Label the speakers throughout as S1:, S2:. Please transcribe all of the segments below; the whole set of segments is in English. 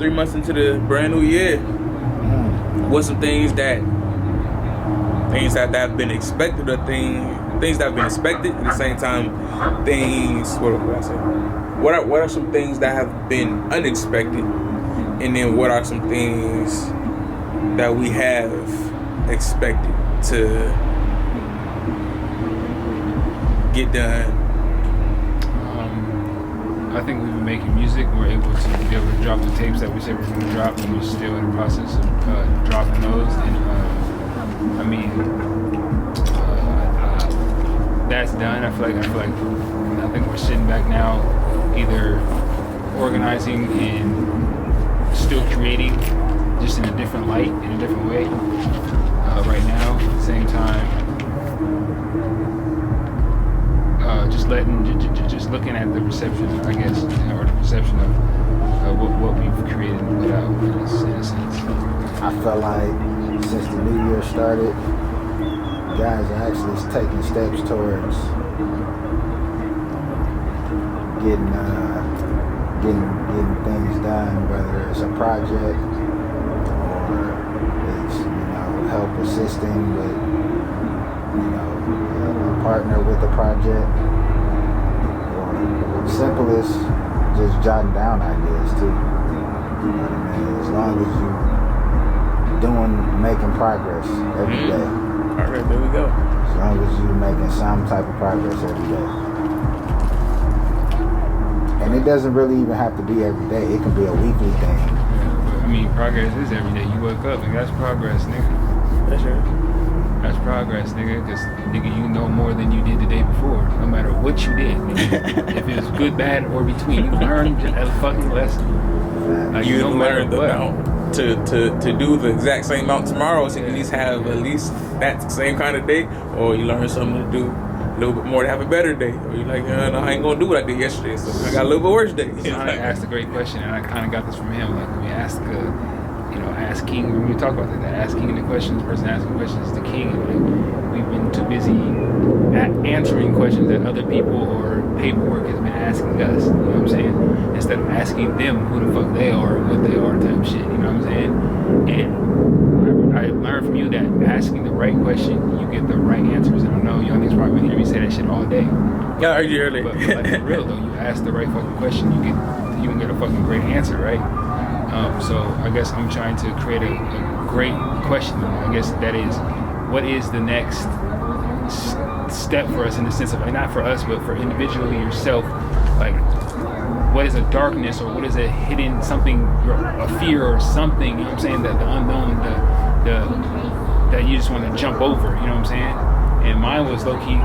S1: 3 months into the brand new year. What's some things that have been expected, or things that have been expected at the same time? What I say? What are some things that have been unexpected, and then what are some things that we have expected to get done?
S2: I think we've been making music. We're able to be able to drop the tapes that we said we're going to drop, and we're still in the process of dropping those. And that's done. I think we're sitting back now, either organizing and still creating, just in a different light, in a different way. Right now, at the same time, just looking at the reception, I guess, or the perception of what we've created and put out, in a sense.
S3: I feel like since the new year started, guys are actually taking steps towards getting things done, whether it's a project or it's help assisting with a partner with the project, or simple as just jotting down ideas too. You know what I mean? As long as you making progress every day.
S1: All right, there we go.
S3: As long as you're making some type of progress every day. And it doesn't really even have to be every day. It can be a weekly thing.
S2: Yeah, but, progress is every day. You wake up and that's progress, nigga.
S1: That's right.
S2: That's progress, nigga, because, nigga, you know more than you did the day before, no matter what you did, nigga. If it was good, bad, or between, you learned a fucking lesson.
S1: You learned the amount to do the exact same amount tomorrow, so you can at least have at least that same kind of day, or you learn something to do a little bit more to have a better day, or you're like, no, I ain't gonna do what I did yesterday, so I got a little bit worse day.
S2: Sonic asked a great question, and I kind of got this from him. Like, when we ask King, when we talk about that, asking the questions, the person asking questions is the king. Like, we've been too busy answering questions that other people or paperwork has been asking us, you know what I'm saying? Instead of asking them who the fuck they are and what they are type shit, you know what I'm saying? And I learned from you that asking the right question, you get the right answers. And I know y'all niggas probably been hearing me say that shit all day.
S1: Yeah, I heard you earlier.
S2: But like, for real though, you ask the right fucking question, you can get a fucking great answer, right? So I guess I'm trying to create a great question. I guess that is, what is the next step for us in the sense of, like, not for us, but for individually yourself, like, what is a darkness, or what is a hidden something, a fear or something, you know what I'm saying, that the unknown, that you just want to jump over, you know what I'm saying? And mine was low-key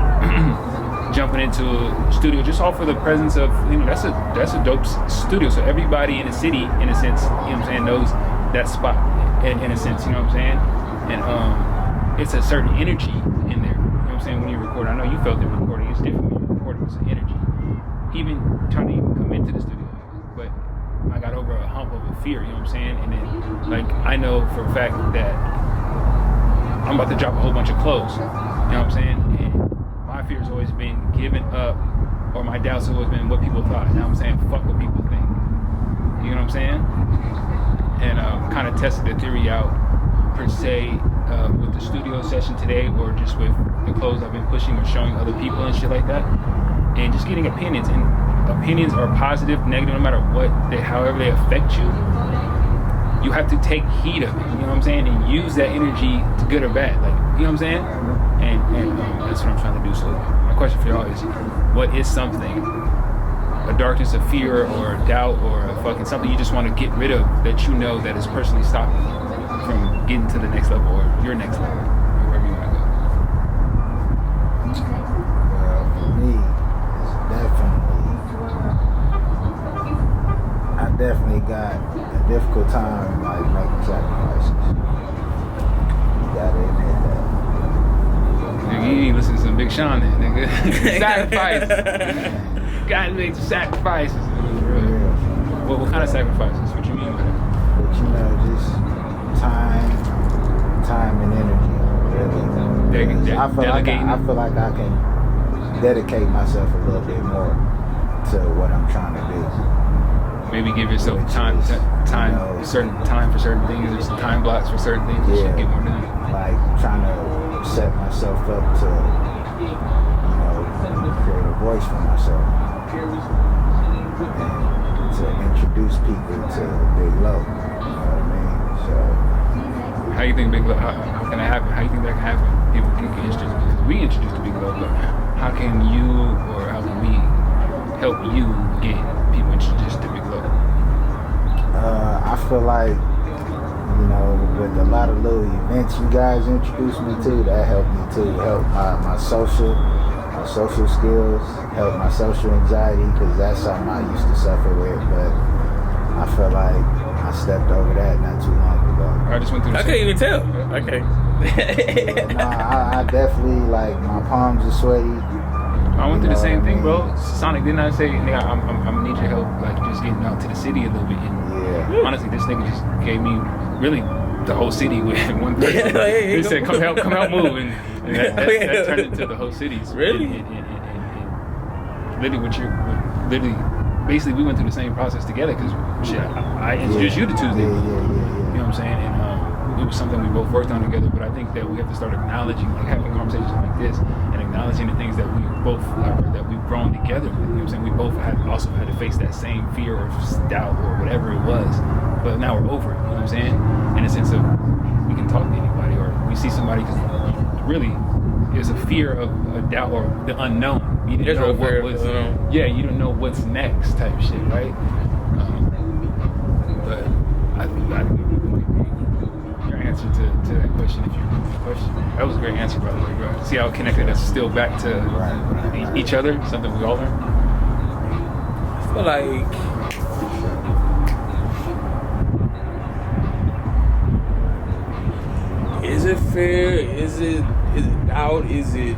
S2: jumping into a studio just off of the presence of, that's a dope studio. So everybody in the city, in a sense, you know what I'm saying, knows that spot in a sense, you know what I'm saying? And it's a certain energy in there, you know what I'm saying, when you record. I know you felt it recording, it's different when you record, it's an energy. Even trying to even come into the studio, but I got over a hump of a fear, you know what I'm saying? And then, like, I know for a fact that I'm about to drop a whole bunch of clothes, you know what I'm saying? And my fear has always been giving up, or my doubts have always been what people thought. Now I'm saying, fuck what people think. You know what I'm saying? And kind of tested the theory out, per se, with the studio session today, or just with the clothes I've been pushing or showing other people and shit like that. And just getting opinions. And opinions are positive, negative, no matter what, however they affect you. You have to take heed of it, you know what I'm saying? And use that energy to good or bad, like, you know what I'm saying? And that's what I'm trying to do. So my question for y'all is, what is something, a darkness of fear or a doubt or a fucking something you just want to get rid of that you know that is personally stopping you from getting to the next level or your next level, or wherever you want to go?
S3: Well, for me, I definitely got a difficult time, like, making sacrifices. You gotta admit that.
S2: Nigga, you ain't listen to some Big Sean then, nigga. Sacrifices. Gotta make some sacrifices.
S3: Yeah.
S2: What kind of sacrifices? What you mean by that?
S3: But just time and energy, really. I feel like I can dedicate myself a little bit more to what I'm trying to do.
S2: maybe give yourself certain time for certain things. There's time blocks for certain things. You should get more done.
S3: Like trying to set myself up to, create a voice for myself and to introduce people to Big Low. You know what I mean? So,
S2: how you think Big Low? How can that happen? How you think that can happen? People can get introduced because we introduced to Big Low, but how can you or how can we help you get people introduced to Big Low?
S3: I feel like, with a lot of little events you guys introduced me to, that helped me too. Help my social skills, help my social anxiety, because that's something I used to suffer with, but I feel like I stepped over that not too long ago.
S2: I just went through the
S1: I can't even tell. Okay.
S3: I definitely, like, my palms are sweaty.
S2: I went through the same thing, bro. Sonic, didn't I say, nigga, I'm gonna need your help, like, just getting out to the city a little bit. And honestly, this nigga just gave me really the whole city with one person. He said, come help move. And that turned into the whole city.
S1: Really?
S2: And literally, basically, we went through the same process together because I introduced you to Tuesday. You know what I'm saying? And it was something we both worked on together, but I think that we have to start acknowledging, like having conversations like this and acknowledging the things that we both that we've grown together with. You know what I'm saying? We both also had to face that same fear or doubt or whatever it was, but now we're over it. You know what I'm saying? In a sense of we can talk to anybody or we see somebody, because really there's a fear of a doubt or the unknown. You didn't know what was, you don't know what's next type shit, right? But I think your answer to that question, if you repeat the question, that was a great answer, by the way, bro. See how it connected us still back to each other, something we all learned?
S1: I feel like is it fair? Is it doubt? Is it?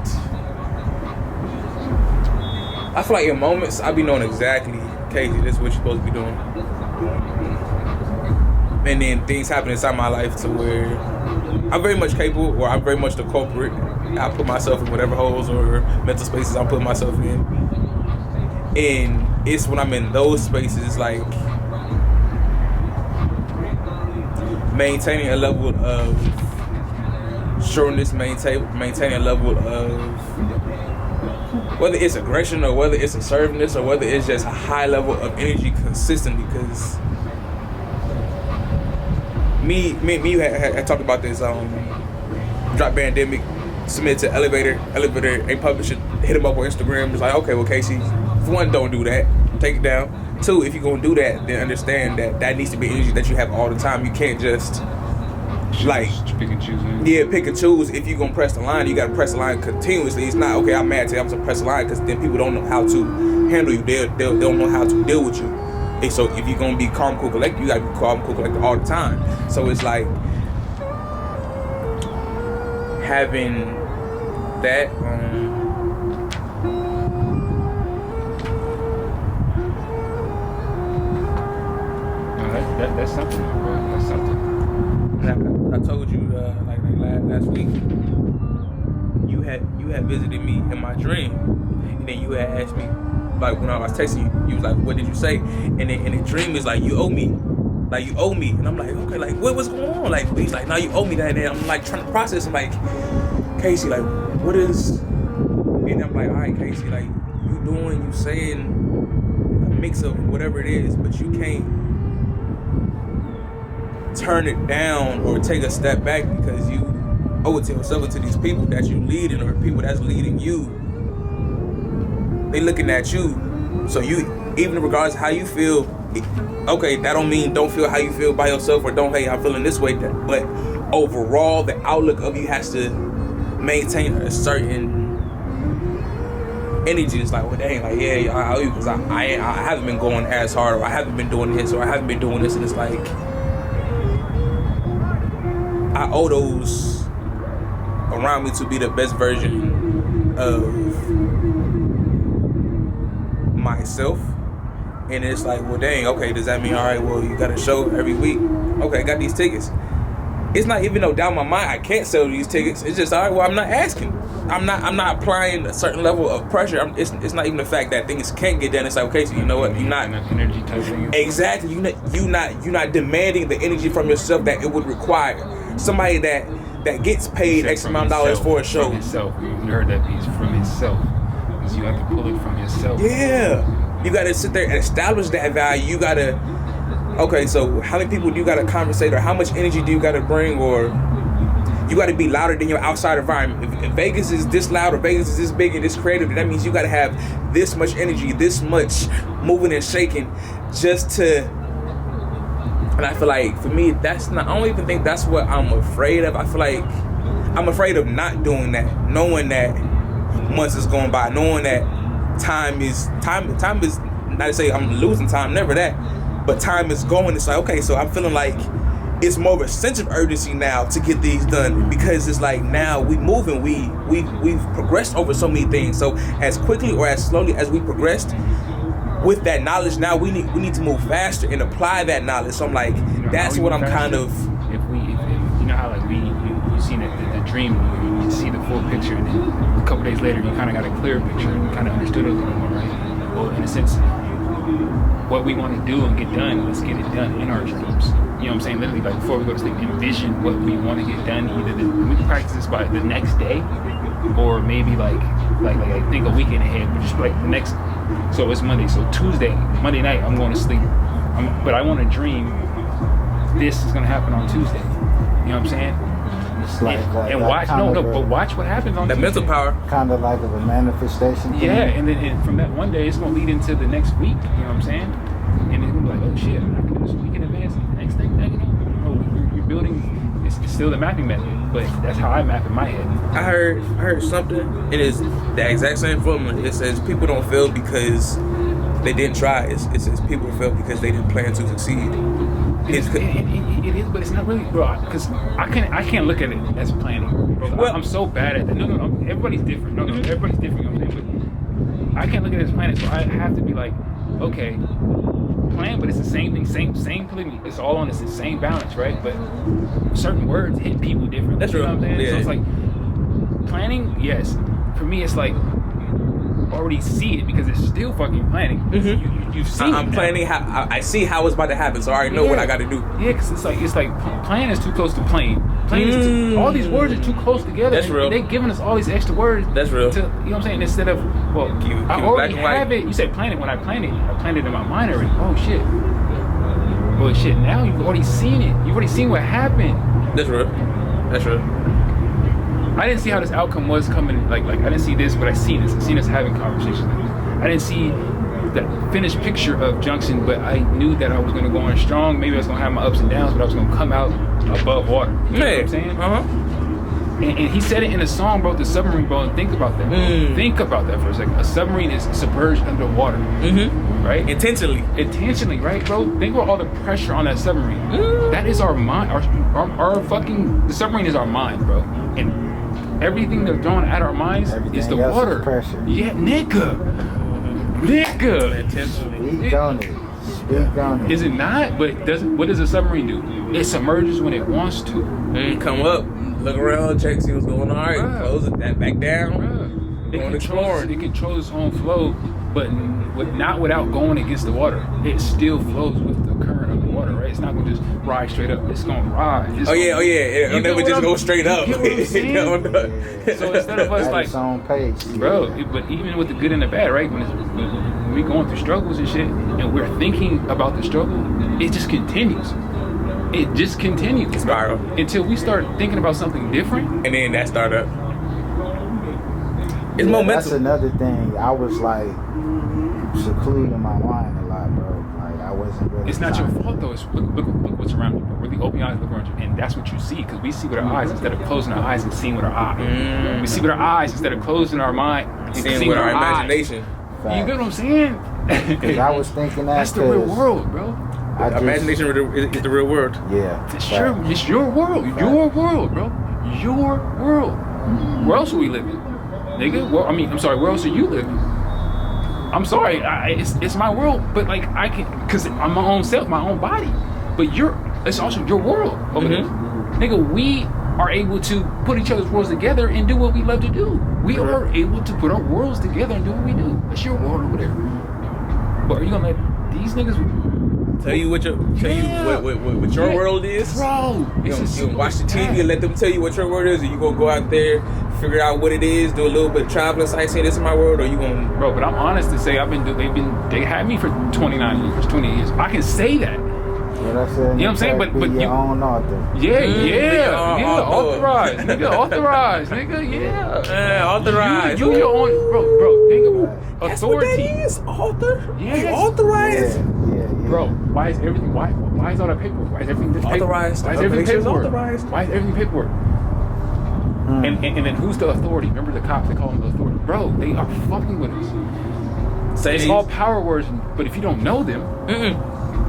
S1: I feel like in moments I be knowing exactly, Casey, this is what you're supposed to be doing. And then things happen inside my life to where I'm very much capable, or I'm very much the culprit. I put myself in whatever holes or mental spaces I'm putting myself in. And it's when I'm in those spaces, it's like maintaining a level of sureness, maintaining a level of, whether it's aggression or whether it's assertiveness or whether it's just a high level of energy consistently. Because me, you had talked about this drop pandemic, submit to elevator ain't publish it, hit him up on Instagram. It's like, okay, well, Casey, for one, don't do that, take it down. Two, if you're gonna do that, then understand that needs to be energy that you have all the time. You can't just like
S2: pick and choose.
S1: Pick and choose. If you're gonna press the line, you gotta press the line continuously. It's not, okay, I'm mad today, I'm gonna press the line, because then people don't know how to handle you. They don't know how to deal with you. And so if you're gonna be calm, cool, collected, you gotta be calm, cool, collected all the time. So it's like having that
S2: that's something, bro. That's something.
S1: I told you like last week, you had visited me in my dream, and then you had asked me, like, when I was texting you, you was like, what did you say? And the dream is like, you owe me, and I'm like, okay, like what's going on? Like, he's like, no, you owe me that. And I'm like trying to process. I'm like, Casey, like, what is? And I'm like, all right, Casey, like, you saying a mix of whatever it is, but you can't turn it down or take a step back, because you owe it to yourself and to these people that you leading, or people that's leading you. They looking at you. So you, even regardless of how you feel, okay, that don't feel how you feel by yourself, or don't, hey, I'm feeling this way. But overall, the outlook of you has to maintain a certain energy. It's like, well, dang, like, yeah, I owe you, because I haven't been going as hard, or I haven't been doing this, or I haven't been doing this. And it's like, I owe those around me to be the best version of myself. And it's like, well, dang, okay, does that mean, all right, well, you got a show every week? Okay, I got these tickets. It's not even no doubt in my mind I can't sell these tickets. It's just, all right, well, I'm not asking. I'm not applying a certain level of pressure. It's not even the fact that things can't get done. It's like, okay, so you know what, you're not
S2: enough energy type thing.
S1: Exactly. You're not demanding the energy from yourself that it would require. Somebody that gets paid X amount of dollars for a show.
S2: From himself. You heard that piece, from himself. Because you have to pull it from yourself.
S1: Yeah. You got to sit there and establish that value. You got to, okay, so how many people do you got to conversate, or how much energy do you got to bring, or you got to be louder than your outside environment. If Vegas is this loud, or Vegas is this big and this creative, that means you got to have this much energy, this much moving and shaking just to. And I feel like, for me, I don't even think that's what I'm afraid of. I feel like I'm afraid of not doing that, knowing that months is going by, knowing that time is not to say I'm losing time, never that, but time is going. It's like, okay, so I'm feeling like it's more of a sense of urgency now to get these done, because it's like now we moving, we've progressed over so many things. So as quickly or as slowly as we progressed with that knowledge, now we need to move faster and apply that knowledge. So I'm like, that's what I'm kind of.
S2: If you know how like you seen the dream, you see the full picture, and then a couple days later you kind of got a clear picture and kind of understood it a little more, right? Well, in a sense, what we want to do and get done, let's get it done in our dreams. You know what I'm saying? Literally, like before we go to sleep, envision what we want to get done. Either we can practice this by the next day, or maybe like think a weekend ahead, but just like the next. So it's Monday. So Monday night, I'm going to sleep. But I want to dream this is going to happen on Tuesday. You know what I'm saying?
S3: It's like
S2: and watch, but watch what happens on
S1: that
S2: Tuesday.
S1: mental power.
S3: Kind of like of a manifestation thing.
S2: Yeah, and then from that one day, it's going to lead into the next week. You know what I'm saying? And it's going to be like, oh shit, I can do this a week in advance. Next thing, you're building. It's still the mapping method, but that's how I map in my head.
S1: I heard something. It is the exact same formula. It says people don't fail because they didn't try. It says people fail because they didn't plan to succeed.
S2: It is, but it's not really, bro. Because I can't look at it as planning, bro. Well, I'm so bad at that. No, everybody's different. No, everybody's different. You know what I'm saying? But I can't look at it as planning, so I have to be like, okay, plan, but it's the same thing, same. It's all on the same balance, right? But certain words hit people differently.
S1: That's
S2: you know
S1: true.
S2: what I'm saying?
S1: Yeah.
S2: So it's like planning, yes. For me, it's like already see it because it's still fucking planning.
S1: Mm-hmm.
S2: You've seen
S1: I'm planning how I see how it's about to happen, so I already know what I got to do.
S2: Yeah, because it's like plan is too close to plain. Plain is all these words are too close together.
S1: That's real.
S2: They giving us all these extra words.
S1: That's real.
S2: You know what I'm saying? Instead of I already have it. You say plan it. When I planned it in my mind already. Oh shit. Well shit. Now you've already seen it. You've already seen what happened.
S1: That's real.
S2: I didn't see how this outcome was coming. Like I didn't see this, but I seen this. I seen us having conversations like this. I didn't see the finished picture of Junction, but I knew that I was going to go in strong. Maybe I was going to have my ups and downs, but I was going to come out above water. You know what I'm saying? And he said it in a song, bro, the submarine, bro, and think about that. Think about that for a second. A submarine is submerged underwater. Right? Intentionally, right, bro? Think about all the pressure on that submarine. That is our mind. The submarine is our mind, bro. And everything that's thrown at our minds is the water.
S3: Pressure.
S2: Yeah, nigga.
S3: Speak on it.
S2: Is it not? But what does a submarine do? It submerges when it wants to.
S1: Come up, look around, check, see what's going on. All right, close it back down.
S2: It controls its own flow, but not without going against the water. It still flows with the current of the water, right? It's not gonna just ride straight up. It's gonna ride.
S1: It'll never just go straight up.
S2: So instead of us like
S3: its own pace,
S2: bro, but even with the good and the bad, right? When we going through struggles and shit, and we're thinking about the struggle, it just continues. It just continues.
S1: Spiral.
S2: Until we start thinking about something different.
S1: And then that start up. It's momentum.
S3: That's another thing. I was like secluding my mind a lot, bro. Like I wasn't really.
S2: It's not your fault though. It's look what's around you, bro. Really open your eyes, look around you, and that's what you see. Because we see with our eyes instead of closing our eyes and seeing with our eyes. We see with our eyes instead of closing our mind and seeing with our
S1: imagination.
S2: Eyes. You get what I'm saying?
S3: Because I was thinking that's
S2: the real world, bro.
S1: Imagination is the real world.
S3: Yeah.
S2: It's your world. Your world, bro. Your world. Where else are we living? Nigga, where else are you living? I'm sorry, it's my world, but like I can, cause I'm my own self, my own body. But it's also your world over there. Nigga, we are able to put each other's worlds together and do what we love to do. We are able to put our worlds together and do what we do. It's your world over there. But are you gonna let these niggas
S1: tell you what your world is?
S2: Bro,
S1: You gonna watch the TV and let them tell you what your world is, or you gonna go out there, figure out what it is, do a little bit of traveling, sightseeing, this is my world, or you gonna...
S2: Bro, but I'm honest to say they had me for 29 years, 20 years. I can say that.
S3: What I said,
S2: You know what I'm saying? But
S3: your
S2: you
S3: own author.
S2: Authorized, nigga, authorized, nigga,
S1: authorized.
S2: You your own, bro, think about
S1: That's what
S2: authority.
S1: that is, author.
S2: Yes.
S1: You authorized.
S3: Yeah.
S2: Bro, why is everything? Why is all that paperwork? Why is everything this
S1: Authorized.
S2: Why is everything paperwork?
S1: Authorized.
S2: Why is everything paperwork? And then who's the authority? Remember the cops? They call them the authority. Bro, they are fucking with us. It's all power words, but if you don't know them,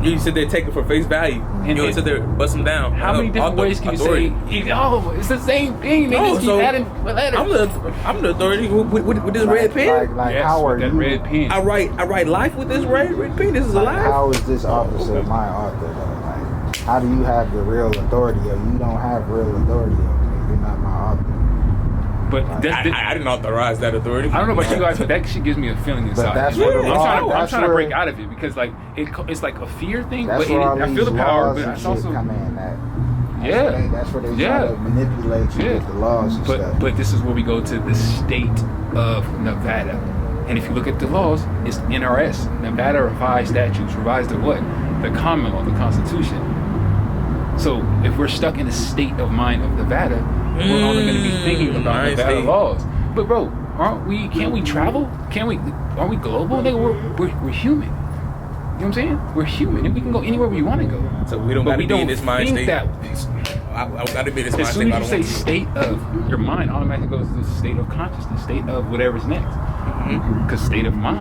S1: you sit there take it for face value. You don't sit there bust them down.
S2: How many different ways can you say? Oh, it's the same thing. They just keep adding letters.
S1: I'm the authority with this red pen.
S3: Like
S2: Yes,
S3: how are
S2: with that
S3: you?
S2: red pen.
S1: I write life with this red pen. This is
S3: Like,
S1: alive.
S3: how is this officer my author though? Like, how do you have the real authority? Or you don't have real authority over me. You're not my author.
S2: But
S1: I didn't authorize that authority.
S2: I don't know about you guys, but that shit gives me a feeling inside.
S3: that's
S2: I'm
S3: where the
S2: trying
S3: law-
S2: to break out of it because like it's like a fear thing,
S3: That's
S2: but
S3: where all
S2: I
S3: these
S2: feel the power,
S3: laws
S2: but
S3: and
S2: it's
S3: shit
S2: also
S3: come in. That's where they try
S2: Yeah.
S3: to manipulate you with the laws and stuff.
S2: But this is where we go to the state of Nevada. And if you look at the laws, it's NRS, Nevada Revised Statutes, revised to what? The common law, the Constitution. So if we're stuck in the state of mind of Nevada, we're only going to be thinking about Nevada laws. But bro, can't we travel? Aren't we global? Nigga, we're human. You know what I'm saying? We're human and we can go anywhere we want to go.
S1: So we don't got to be in this mind state.
S2: That,
S1: I got to be in this mind
S2: as
S1: state.
S2: soon as you say state of, your mind automatically goes to the state of consciousness, state of whatever's next. Because state of mind.